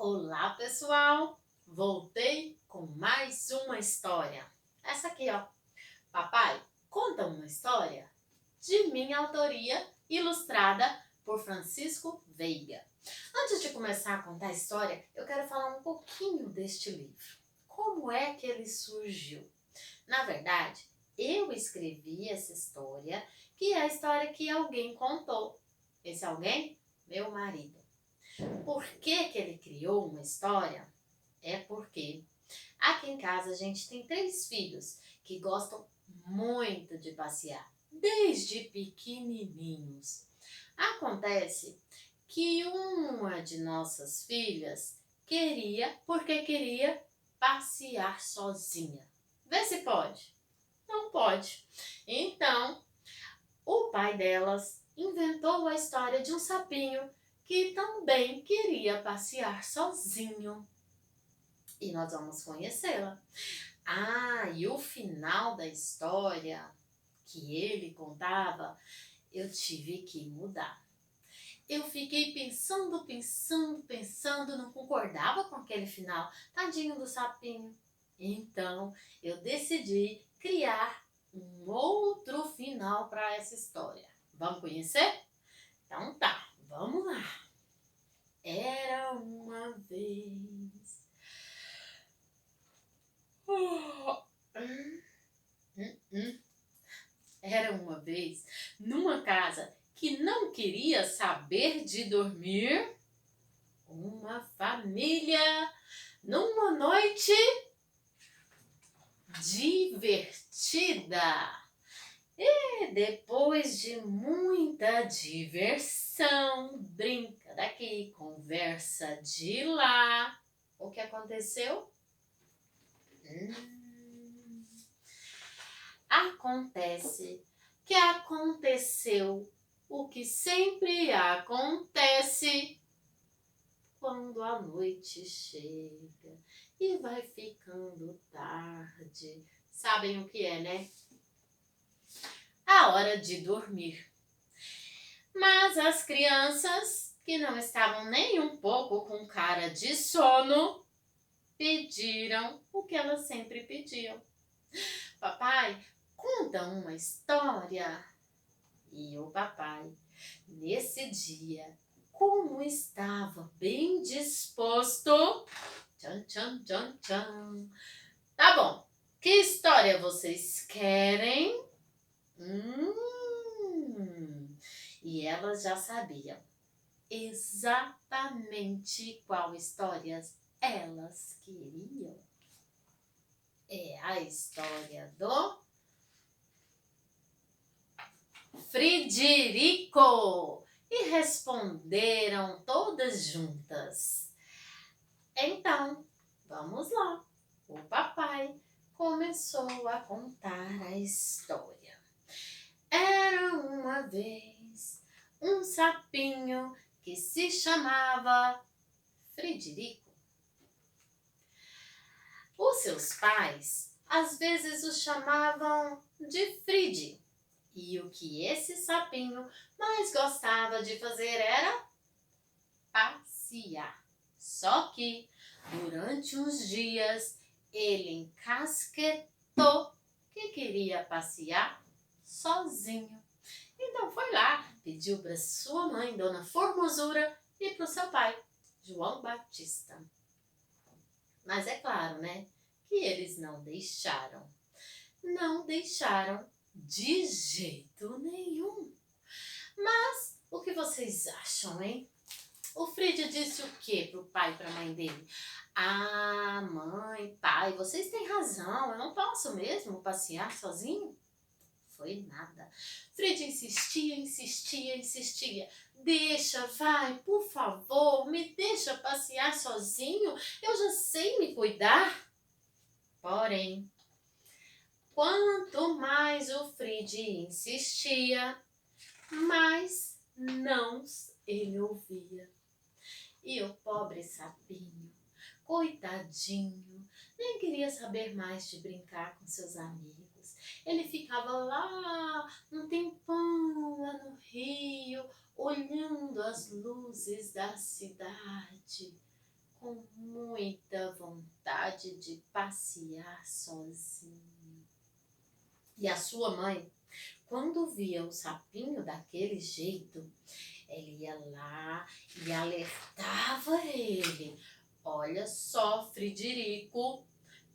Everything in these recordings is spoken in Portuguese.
Olá, pessoal! Voltei com mais uma história. Essa aqui, ó. Papai, conta uma história de minha autoria, ilustrada por Francisco Veiga. Antes de começar a contar a história, eu quero falar um pouquinho deste livro. Como é que ele surgiu? Na verdade, eu escrevi essa história, que é a história que alguém contou. Esse alguém? Meu marido. Por que que ele criou uma história? É porque aqui em casa a gente tem 3 filhos que gostam muito de passear, desde pequenininhos. Acontece que uma de nossas filhas porque queria passear sozinha. Vê se pode. Não pode. Então, o pai delas inventou a história de um sapinho que também queria passear sozinho. E nós vamos conhecê-la. E o final da história que ele contava, eu tive que mudar. Eu fiquei pensando, não concordava com aquele final, tadinho do sapinho. Então, eu decidi criar um outro final para essa história. Vamos conhecer? Então tá, vamos lá. Era uma vez. Era uma vez numa casa que não queria saber de dormir, uma família numa noite divertida. E depois de muita diversão, brinca daqui, conversa de lá, o que aconteceu? Aconteceu o que sempre acontece quando a noite chega e vai ficando tarde. Sabem o que é, né? A hora de dormir. Mas as crianças, que não estavam nem um pouco com cara de sono, pediram o que elas sempre pediam. Papai, conta uma história. E o papai, nesse dia, como estava bem disposto, tchan, tchan, tchan, tchan. Tá bom, que história vocês querem? E elas já sabiam exatamente qual história elas queriam. É a história do Friderico! E responderam todas juntas. Então, vamos lá. O papai começou a contar a história. Era uma vez um sapinho que se chamava Friderico. Os seus pais às vezes o chamavam de Frid. E o que esse sapinho mais gostava de fazer era passear. Só que, durante uns dias, ele encasquetou que queria passear sozinho. Então foi lá, pediu para sua mãe, Dona Formosura, e para o seu pai, João Batista. Mas é claro, né, que eles não deixaram. Não deixaram de jeito nenhum. Mas o que vocês acham, hein? O Frid disse o que pro pai e pra mãe dele? Mãe, pai, vocês têm razão, eu não posso mesmo passear sozinho? Foi nada. Frid insistia. Deixa, vai, por favor, me deixa passear sozinho, eu já sei me cuidar. Porém, quanto mais o Frid insistia, mais não ele ouvia. E o pobre sapinho, coitadinho, nem queria saber mais de brincar com seus amigos. Ele ficava lá um tempão, lá no rio, olhando as luzes da cidade, com muita vontade de passear sozinho. E a sua mãe, quando via o sapinho daquele jeito, ele ia lá e alertava ele. Olha só, Frederico,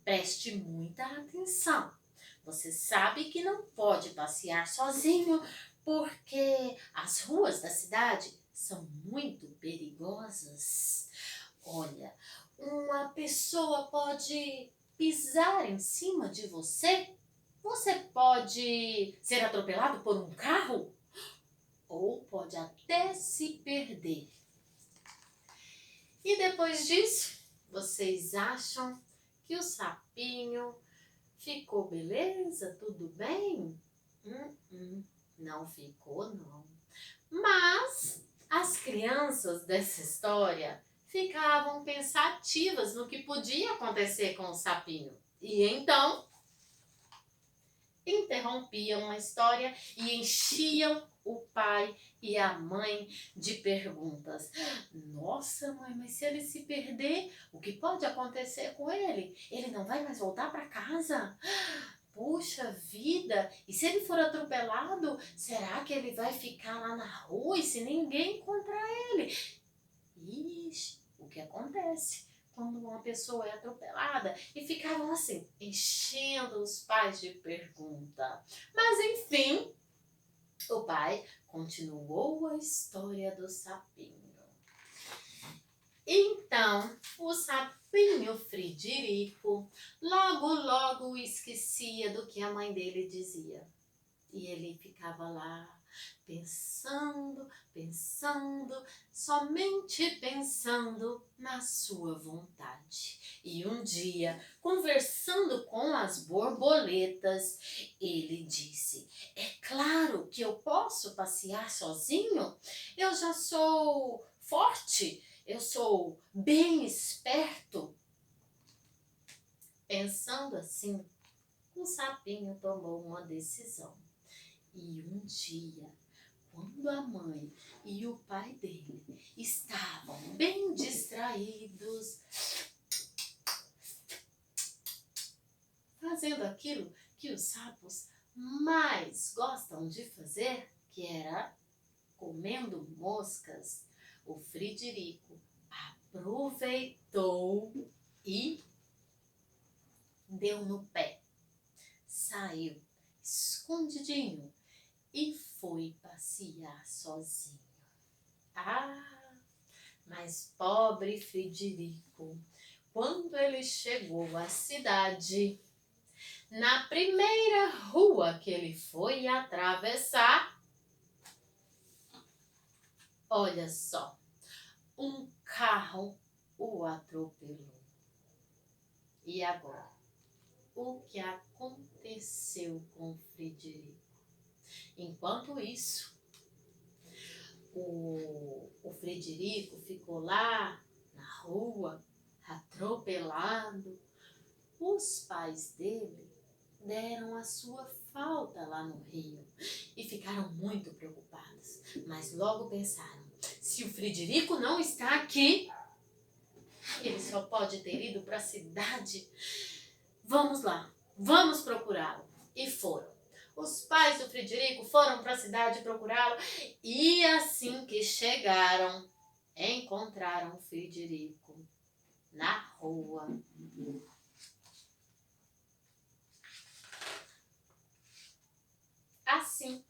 preste muita atenção. Você sabe que não pode passear sozinho porque as ruas da cidade são muito perigosas. Olha, uma pessoa pode pisar em cima de você. Você pode ser atropelado por um carro ou pode até se perder. E depois disso, vocês acham que o sapinho ficou beleza? Tudo bem? Não ficou, não. Mas as crianças dessa história ficavam pensativas no que podia acontecer com o sapinho. E então interrompiam a história e enchiam o pai e a mãe de perguntas. Nossa, mãe, mas se ele se perder, o que pode acontecer com ele? Ele não vai mais voltar para casa? Puxa vida, e se ele for atropelado, será que ele vai ficar lá na rua e se ninguém encontrar ele? Ixi, o que acontece quando uma pessoa é atropelada? E ficavam assim, enchendo os pais de pergunta. Mas enfim, o pai continuou a história do sapinho. Então, o sapinho Frederico logo esquecia do que a mãe dele dizia. E ele ficava lá pensando, somente pensando na sua vontade. E um dia, conversando com as borboletas, ele disse: é claro que eu posso passear sozinho, eu já sou forte, eu sou bem esperto. Pensando assim, o sapinho tomou uma decisão. E um dia, quando a mãe e o pai dele estavam bem distraídos, fazendo aquilo que os sapos mais gostam de fazer, que era comendo moscas, o Frederico aproveitou e deu no pé. Saiu escondidinho e foi passear sozinho. Mas pobre Frederico, quando ele chegou à cidade, na primeira rua que ele foi atravessar, olha só, um carro o atropelou. E agora, o que aconteceu com Frederico? Enquanto isso, o Frederico ficou lá na rua, atropelado. Os pais dele deram a sua falta lá no rio e ficaram muito preocupados. Mas logo pensaram, se o Frederico não está aqui, ele só pode ter ido para a cidade. Vamos lá, vamos procurá-lo. E foram. Os pais do Frederico foram para a cidade procurá-lo e assim que chegaram, encontraram o Frederico na rua. Assim,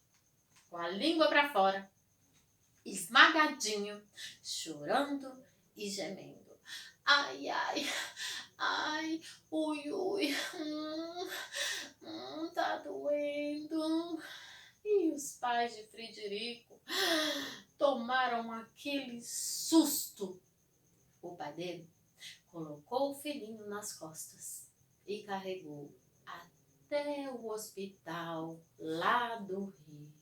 com a língua para fora, esmagadinho, chorando e gemendo. Ai, ai, ai, ui, ui, tá doendo. E os pais de Frederico tomaram aquele susto. O pai dele colocou o filhinho nas costas e carregou até o hospital lá do Rio.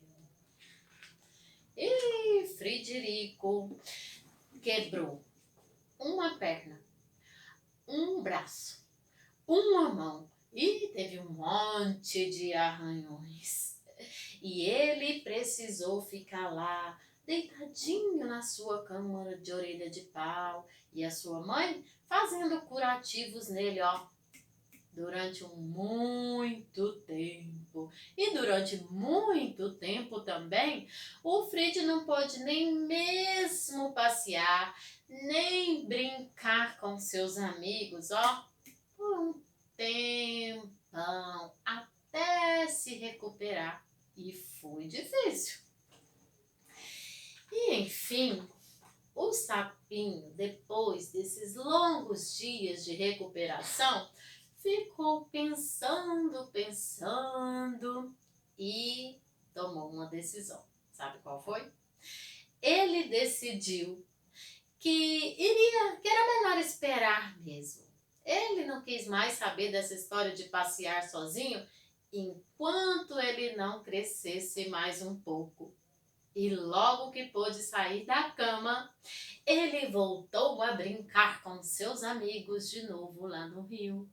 E Frederico quebrou uma perna, um braço, uma mão e teve um monte de arranhões. E ele precisou ficar lá deitadinho na sua cama de orelha de pau, e a sua mãe fazendo curativos nele, ó, durante muito tempo. E durante muito tempo também, o Frid não pôde nem mesmo passear, nem brincar com seus amigos, ó, por um tempão, até se recuperar. E foi difícil. E enfim, o sapinho, depois desses longos dias de recuperação, ficou pensando e tomou uma decisão. Sabe qual foi? Ele decidiu que era melhor esperar mesmo. Ele não quis mais saber dessa história de passear sozinho enquanto ele não crescesse mais um pouco. E logo que pôde sair da cama, ele voltou a brincar com seus amigos de novo lá no rio.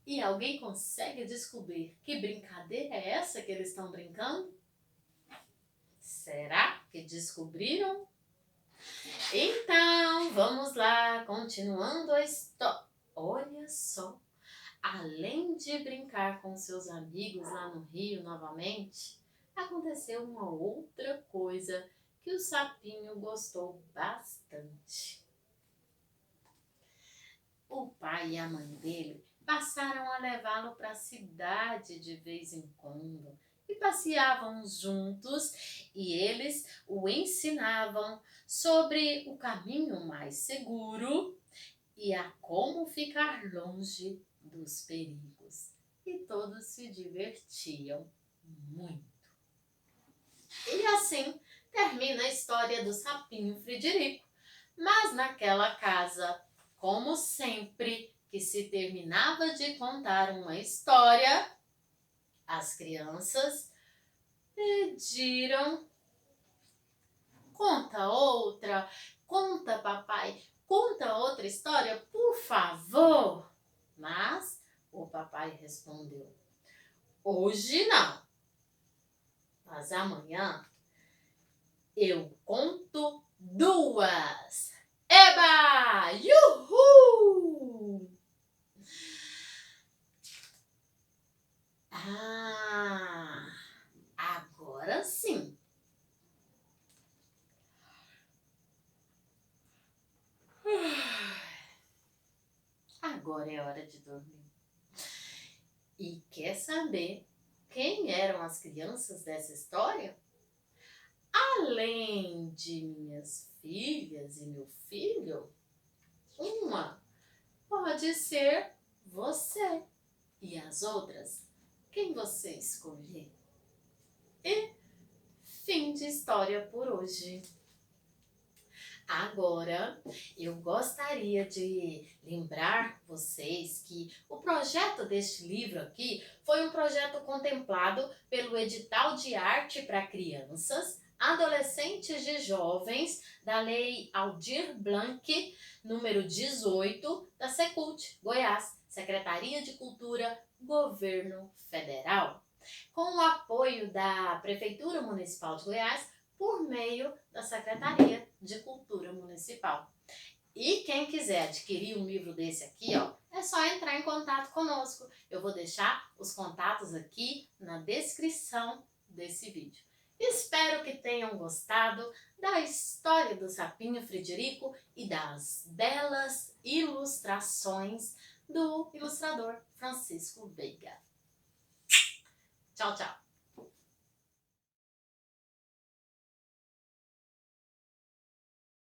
E alguém consegue descobrir que brincadeira é essa que eles estão brincando? Será que descobriram? Então, vamos lá, continuando a história. Olha só, além de brincar com seus amigos lá no rio novamente, aconteceu uma outra coisa que o sapinho gostou bastante. O pai e a mãe dele passaram a levá-lo para a cidade de vez em quando e passeavam juntos, e eles o ensinavam sobre o caminho mais seguro e a como ficar longe dos perigos. E todos se divertiam muito. E assim termina a história do sapinho Frederico. Mas naquela casa, como sempre que se terminava de contar uma história, as crianças pediram: conta outra, conta papai, conta outra história, por favor. Mas o papai respondeu: hoje não, mas amanhã eu conto duas. Eba! Yuhu! Ah, agora sim. Agora é hora de dormir. E quer saber quem eram as crianças dessa história? Além de minhas filhas e meu filho, uma pode ser você. E as outras, quem você escolher. E fim de história por hoje. Agora, eu gostaria de lembrar vocês que o projeto deste livro aqui foi um projeto contemplado pelo Edital de Arte para Crianças, Adolescentes e Jovens da Lei Aldir Blanc, número 18, da Secult, Goiás, Secretaria de Cultura, Governo Federal, com o apoio da Prefeitura Municipal de Goiás, por meio da Secretaria de Cultura Municipal. E quem quiser adquirir um livro desse aqui, ó, é só entrar em contato conosco. Eu vou deixar os contatos aqui na descrição desse vídeo. Espero que tenham gostado da história do Sapinho Frederico e das belas ilustrações do ilustrador Francisco Veiga. Tchau, tchau!